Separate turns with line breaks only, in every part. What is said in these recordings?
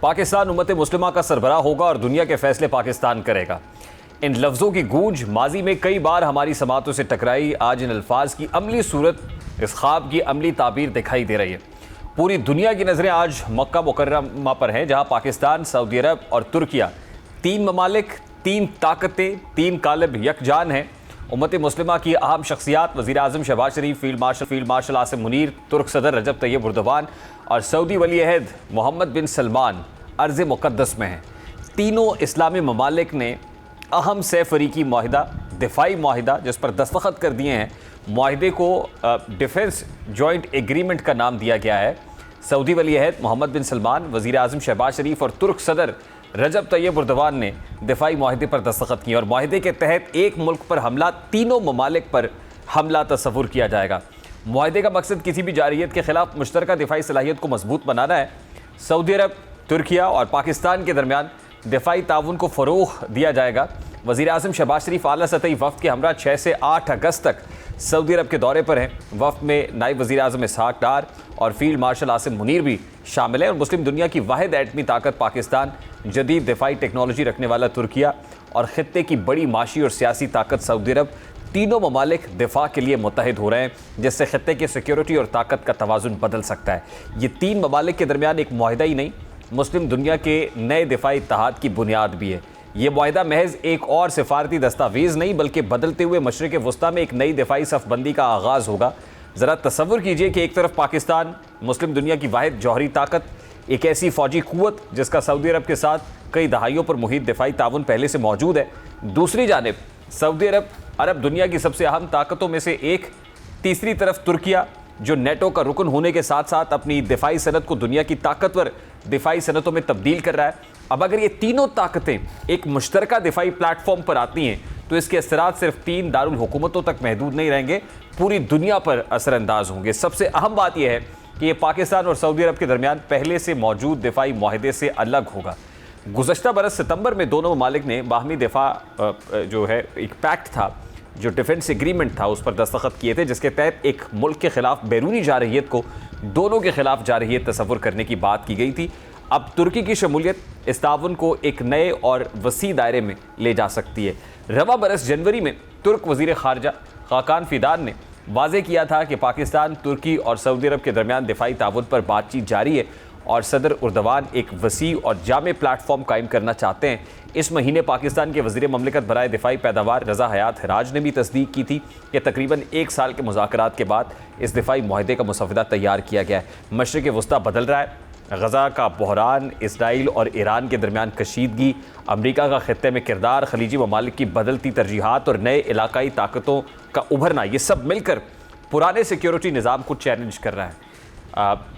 पाकिस्तान उम्मत मुस्लिमा का सरबराह होगा और दुनिया के फैसले पाकिस्तान करेगा। इन लफ्ज़ों की गूंज माजी में कई बार हमारी समातों से टकराई। आज इन अल्फाज की अमली सूरत, इस ख्वाब की अमली ताबीर दिखाई दे रही है। पूरी दुनिया की नज़रें आज मक्का मुकर्रमा पर हैं, जहाँ पाकिस्तान, सऊदी अरब और तुर्किया, तीन ममालिक, तीन ताकतें, तीन कालिब यकजान हैं। उम्मत मुस्लिमा की अहम शख्सियात वज़ीर आज़म शहबाज शरीफ, फील्ड मार्शल आसिम मुनीर, तुर्क सदर रजब तैयब एर्दोगान और सऊदी वली अहद मोहम्मद बिन सलमान अर्ज़ मुक़द्दस में हैं। तीनों इस्लामी ममालिक ने अहम सैफरीकी माहिदा, दिफाई माहिदा जिस पर दस्तखत कर दिए हैं। माहिदे को डिफेंस जॉइंट एग्रीमेंट का नाम दिया गया है। सऊदी वली अहद मोहम्मद बिन सलमान, वज़ीर आज़म शहबाज शरीफ और तुर्क सदर रजब तैयब एर्दोगान ने दिफाई माहिदे पर दस्तखत किए और माहिदे के तहत एक मुल्क पर हमला, तीनों ममालिक पर हमला तस्वुर किया जाएगा। माहिदे का मकसद किसी भी जारहियत के खिलाफ मुश्तरका दिफाई सलाहियत को मजबूत बनाना है। सऊदी अरब, तुर्किया और पाकिस्तान के दरमियान दिफाई ताउन को फ़रोग़ दिया जाएगा। वज़ीर आज़म शहबाज शरीफ आला सतही वफ़द के हमरा 6 से 8 अगस्त तक सऊदी अरब के दौरे पर हैं। वफ़द में नायब वज़ीर आज़म इसहाक़ डार और फील्ड मार्शल आसिम मुनीर भी शामिल हैं। और मुस्लिम दुनिया की वाहिद एटमी ताकत पाकिस्तान, जदीद दिफाई टेक्नोलॉजी रखने वाला तुर्किया और ख़ित्ते की बड़ी माशी और सियासी ताकत सऊदी अरब, तीनों ममालिक दिफा के लिए मुत्तहिद हो रहे हैं, जिससे ख़ित्ते की सिक्योरिटी और ताकत का तवाज़ुन बदल सकता है। ये तीन ममालिक के दरमियान एक मुआहिदा ही नहीं, मुस्लिम दुनिया के नए दिफाई इत्तेहाद की बुनियाद भी है। ये मुआहिदा महज एक और सिफारती दस्तावेज़ नहीं, बल्कि बदलते हुए मशरिक़ वस्ता में एक नई दिफाई सफ़बंदी का आगाज़ होगा। ज़रा तसव्वुर कीजिए कि एक तरफ पाकिस्तान, मुस्लिम दुनिया की वाहिद जौहरी ताकत, एक ऐसी फ़ौजी क़ुव्वत जिसका सऊदी अरब के साथ कई दहाइयों पर मुहित दिफाई ताउन पहले से मौजूद है। दूसरी जानिब सऊदी अरब दुनिया की सबसे अहम ताकतों में से एक। तीसरी तरफ तुर्किया, जो नेटो का रुकन होने के साथ साथ अपनी दिफाई सनत को दुनिया की ताकतवर दिफाई सनतों में तब्दील कर रहा है। अब अगर ये तीनों ताकतें एक मुश्तरका दिफाई प्लेटफॉर्म पर आती हैं तो इसके असरात सिर्फ तीन दारुल हुकूमतों तक महदूद नहीं रहेंगे, पूरी दुनिया पर असरअंदाज होंगे। सबसे अहम बात यह है कि ये पाकिस्तान और सऊदी अरब के दरमियान पहले से मौजूद दिफाई माहिदे से अलग होगा। गुज़श्ता बरस सितंबर में दोनों ममालिक ने बाहमी दिफा जो है एक पैक्ट था, जो डिफेंस एग्रीमेंट था, उस पर दस्तखत किए थे, जिसके तहत एक मुल्क के खिलाफ बैरूनी जारहियत को दोनों के खिलाफ जारहियत तस्वुर करने की बात की गई थी। अब तुर्की की शमूलियत इस ताउन को एक नए और वसी दायरे में ले जा सकती है। रवा बरस जनवरी में तुर्क वज़ीर ख़ारजा ख़ाकान फ़िदान ने वाज़े किया था कि पाकिस्तान, तुर्की और सऊदी अरब के दरमियान दिफाई ताउन पर बातचीत जारी है और सदर एर्दोगान एक वसी और जामे प्लेटफॉर्म कायम करना चाहते हैं। इस महीने पाकिस्तान के वज़ीर ममलिकत बराए दिफाई पैदावार रज़ा हयात हिराज ने भी तस्दीक की थी कि तकरीबन 1 साल के मुज़ाकरात के बाद इस दिफाई मुआहिदे का मुसव्वदा तैयार किया गया है। मशरिक़ वस्ता बदल रहा है, गज़ा का बहरान, इसराइल और ईरान के दरमियान कशीदगी, अमरीका का ख़ित्ते में किरदार, खलीजी ममालिक की बदलती तरजीहात और नए इलाकाई ताकतों का उभरना, ये सब मिलकर पुराने सिक्योरिटी निज़ाम को चैलेंज कर रहा है।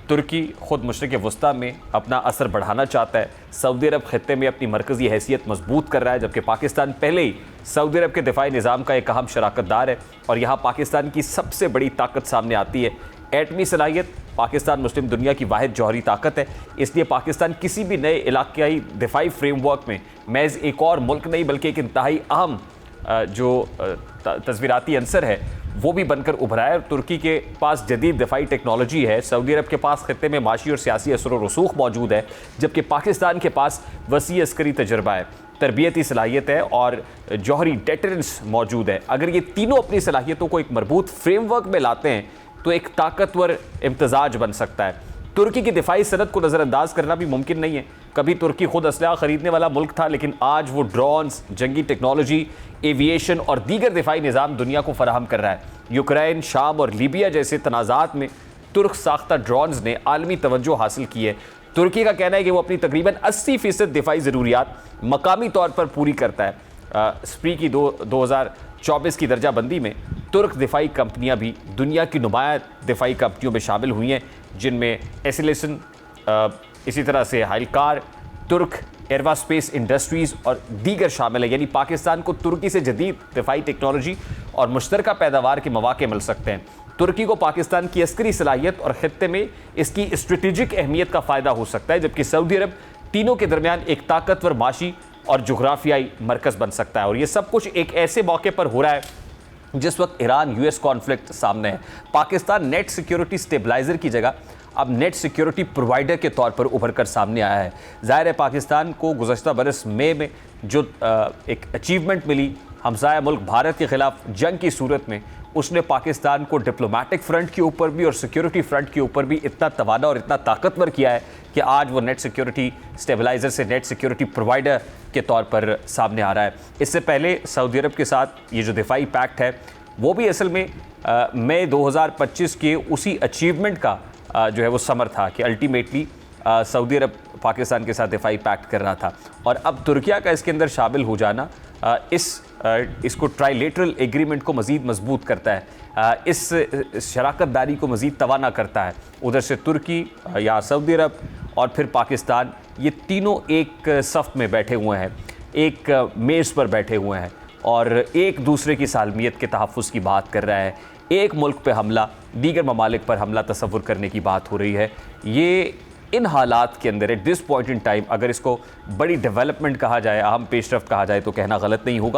तुर्की ख़ुद मशरिक़ वस्ता में अपना असर बढ़ाना चाहता है। सऊदी अरब ख़ित्ते में अपनी मरकज़ी हैसियत मजबूत कर रहा है, जबकि पाकिस्तान पहले ही सऊदी अरब के दिफाई निज़ाम का एक अहम शराकतदार है। और यहाँ पाकिस्तान की सबसे बड़ी ताकत सामने आती है, एटमी सलाहियत। पाकिस्तान मुस्लिम दुनिया की वाहिद जौहरी ताकत है, इसलिए पाकिस्तान किसी भी नए इलाकाई दिफाई फ्रेमवर्क में महज एक और मुल्क नहीं, बल्कि एक इंतहाई अहम जो तस्वीराती अंसर है वो भी बनकर उभरा है। तुर्की के पास जदीद दिफाई टेक्नोलॉजी है, सऊदी अरब के पास ख़ित्ते में माशी और सियासी असर व रसूख मौजूद है, जबकि पाकिस्तान के पास वसी अस्करी तजर्बा है, तरबियती सलाहियत है और जौहरी डेटरेंस मौजूद है। अगर ये तीनों अपनी सलाहियतों को एक मरबूत फ्रेमवर्क में लाते हैं तो एक ताकतवर इम्तजाज बन सकता है। तुर्की की दिफाई सनत को नज़रअंदाज करना भी मुमकिन नहीं है। कभी तुर्की खुद असलहा ख़रीदने वाला मुल्क था, लेकिन आज वो ड्रोन्स, जंगी टेक्नोलॉजी, एविएशन और दीगर दिफाई निज़ाम दुनिया को फराहम कर रहा है। यूक्रेन, शाम और लीबिया जैसे तनाज़ात में तुर्क साख्ता ड्रोन्स ने आलमी तवज्जो हासिल की है। तुर्की का कहना है कि वो अपनी तकरीबन 80% दिफाई ज़रूरियात मकामी तौर पर पूरी करता है। स्प्री की 2024 की दर्जाबंदी में तुर्क दिफाई कंपनियां भी दुनिया की नुमाया दिफाई कंपनियों में शामिल हुई हैं, जिनमें एसिलेसन, इसी तरह से हाइलकार, तुर्क एयरवास्पेस इंडस्ट्रीज़ और दीगर शामिल है। यानी पाकिस्तान को तुर्की से जदीद दिफाई टेक्नोलॉजी और मुश्तरका पैदावार के मौके मिल सकते हैं। तुर्की को पाकिस्तान की अस्करी सलाहियत और ख़ित्ते में इसकी स्ट्रेटेजिक अहमियत का फ़ायदा हो सकता है, जबकि सऊदी अरब तीनों के दरमियान एक ताकतवर माशी और जोग्राफियाई मरकज़ बन सकता है। और ये सब कुछ एक ऐसे मौके पर हो रहा है जिस वक्त ईरान यूएस कॉन्फ्लिक्ट सामने है। पाकिस्तान नेट सिक्योरिटी स्टेबलाइजर की जगह अब नेट सिक्योरिटी प्रोवाइडर के तौर पर उभर कर सामने आया है। ज़ाहिर है पाकिस्तान को गुज़श्ता बरस मई में जो एक अचीवमेंट मिली हमसाया मुल्क भारत के ख़िलाफ़ जंग की सूरत में, उसने पाकिस्तान को डिप्लोमेटिक फ्रंट के ऊपर भी और सिक्योरिटी फ्रंट के ऊपर भी इतना तवाना और इतना ताकतवर किया है कि आज वो नेट सिक्योरिटी स्टेबलाइज़र से नेट सिक्योरिटी प्रोवाइडर के तौर पर सामने आ रहा है। इससे पहले सऊदी अरब के साथ ये जो दिफाई पैक्ट है वो भी असल में मई 2025 के उसी अचीवमेंट का जो है वो समर था कि अल्टीमेटली सऊदी अरब पाकिस्तान के साथ दिफाई पैक्ट कर रहा था। और अब तुर्किया का इसके अंदर शामिल हो जाना इसको ट्राइलेटरल एग्रीमेंट को मज़ीद मजबूत करता है, इस शराकतदारी को मज़ीद तवाना करता है। उधर से तुर्की या सऊदी अरब और फिर पाकिस्तान, ये तीनों एक सफ़ में बैठे हुए हैं, एक मेज़ पर बैठे हुए हैं और एक दूसरे की सालमियत के तहफ़्फ़ुज़ की बात कर रहा है। एक मुल्क पे हमला, दीगर ममालिक पर हमला तसव्वुर करने की बात हो रही है। ये इन हालात के अंदर at this point in time अगर इसको बड़ी डेवलपमेंट कहा जाए, अहम पेशरफ्त कहा जाए तो कहना गलत नहीं होगा।